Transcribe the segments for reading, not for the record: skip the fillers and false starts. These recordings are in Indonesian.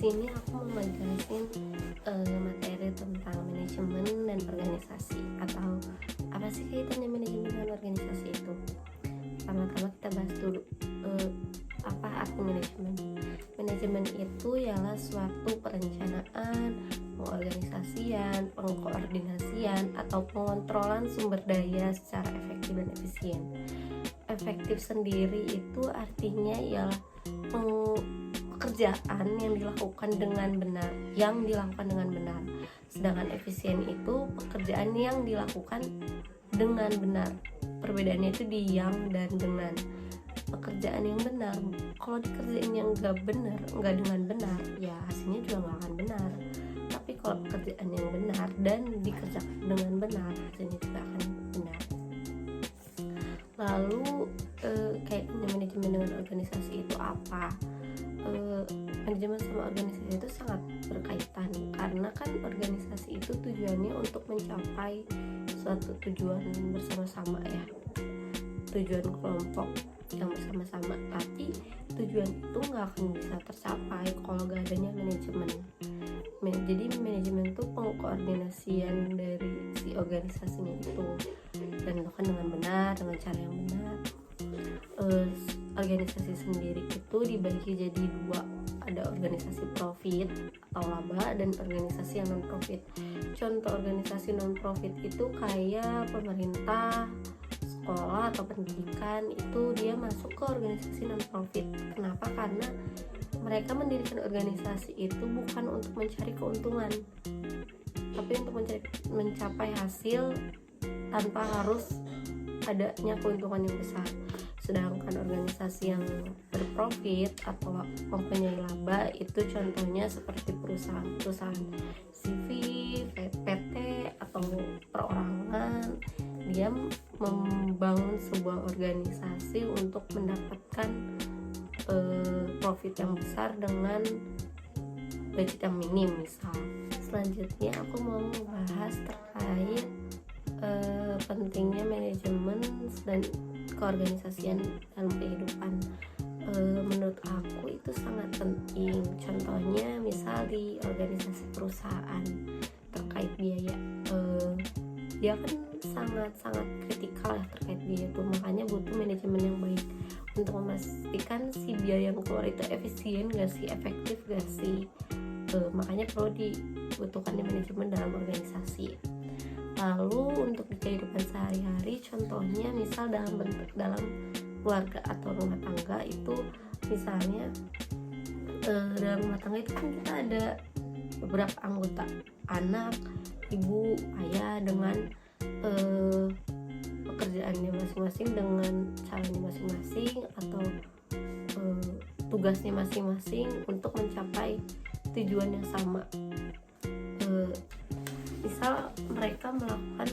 sini aku mau ngejelasin materi tentang manajemen dan organisasi, atau apa sih kaitannya manajemen dan organisasi itu. Pertama-tama kita bahas dulu apa arti manajemen. Manajemen itu ialah suatu perencanaan, pengorganisasian, pengkoordinasian, atau pengontrolan sumber daya secara efektif dan efisien. Efektif sendiri itu artinya ialah pekerjaan yang dilakukan dengan benar, sedangkan efisien itu pekerjaan yang dilakukan dengan benar. Perbedaannya itu di yang dan dengan. Pekerjaan yang benar, kalau dikerjain yang nggak dengan benar, ya hasilnya juga nggak akan benar. Tapi kalau pekerjaan yang benar dan dikerjakan dengan benar, hasilnya juga akan benar. Lalu kaitannya manajemen dengan organisasi itu apa? Manajemen sama organisasi itu sangat berkaitan, karena kan organisasi itu tujuannya untuk mencapai suatu tujuan bersama-sama ya, tujuan kelompok yang bersama-sama. Tapi tujuan itu nggak akan bisa tercapai kalau gak adanya manajemen. Jadi manajemen itu pengkoordinasian dari si organisasinya itu, dan dilakukan dengan benar, dengan cara yang benar. Organisasi sendiri itu dibagi jadi dua, ada organisasi profit atau laba dan organisasi yang non profit. Contoh organisasi non profit itu kayak pemerintah, sekolah atau pendidikan, itu dia masuk ke organisasi non profit. Kenapa? Karena mereka mendirikan organisasi itu bukan untuk mencari keuntungan, tapi untuk mencapai hasil tanpa harus adanya keuntungan yang besar. Sedangkan organisasi yang berprofit atau mempunyai laba itu contohnya seperti perusahaan CV, PT atau perorangan. Dia membangun sebuah organisasi untuk mendapatkan profit yang besar dengan budget yang minim misal. Selanjutnya aku mau membahas terkait pentingnya manajemen dan keorganisasian dalam kehidupan. Menurut aku itu sangat penting. Contohnya misal di organisasi perusahaan terkait biaya, dia kan sangat kritikal ya terkait biaya itu, makanya butuh manajemen yang baik untuk memastikan si biaya yang keluar itu efisien gak sih, efektif gak sih. Makanya perlu dibutuhkan di manajemen dalam organisasi. Lalu untuk di kehidupan sehari-hari, contohnya misal dalam keluarga atau rumah tangga itu, misalnya dalam rumah tangga itu kan kita ada beberapa anggota, anak, ibu, ayah, dengan pekerjaannya masing-masing, dengan caranya masing-masing, atau tugasnya masing-masing untuk mencapai tujuan yang sama. Misal mereka melakukan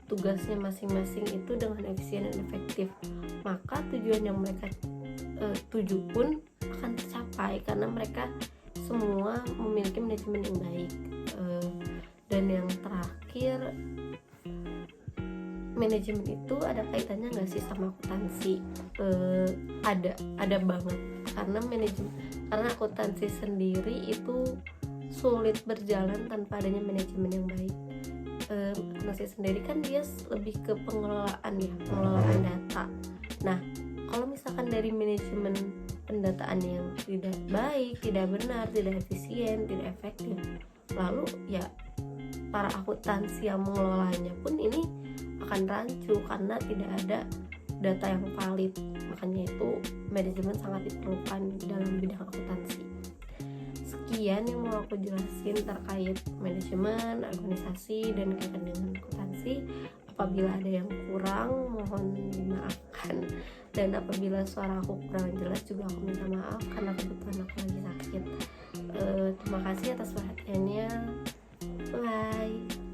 tugasnya masing-masing itu dengan efisien dan efektif, maka tujuan yang mereka tuju pun akan tercapai karena mereka semua memiliki manajemen yang baik. Dan yang terakhir, manajemen itu ada kaitannya nggak sih sama akuntansi? Ada banget, karena akuntansi sendiri itu sulit berjalan tanpa adanya manajemen yang baik. Akuntansi sendiri kan dia lebih ke pengelolaan data. Nah, kalau misalkan dari manajemen pendataan yang tidak baik, tidak benar, tidak efisien, tidak efektif, lalu ya para akuntansi yang mengelolanya pun ini akan rancu karena tidak ada data yang valid. Makanya itu manajemen sangat diperlukan dalam bidang akuntansi. Sekian yang mau aku jelasin terkait manajemen, organisasi, dan kaitan dengan akuntansi. Apabila ada yang kurang, mohon dimaafkan. Dan apabila suara aku kurang jelas juga aku minta maaf karena kebetulan aku lagi sakit. Terima kasih atas perhatiannya. Bye.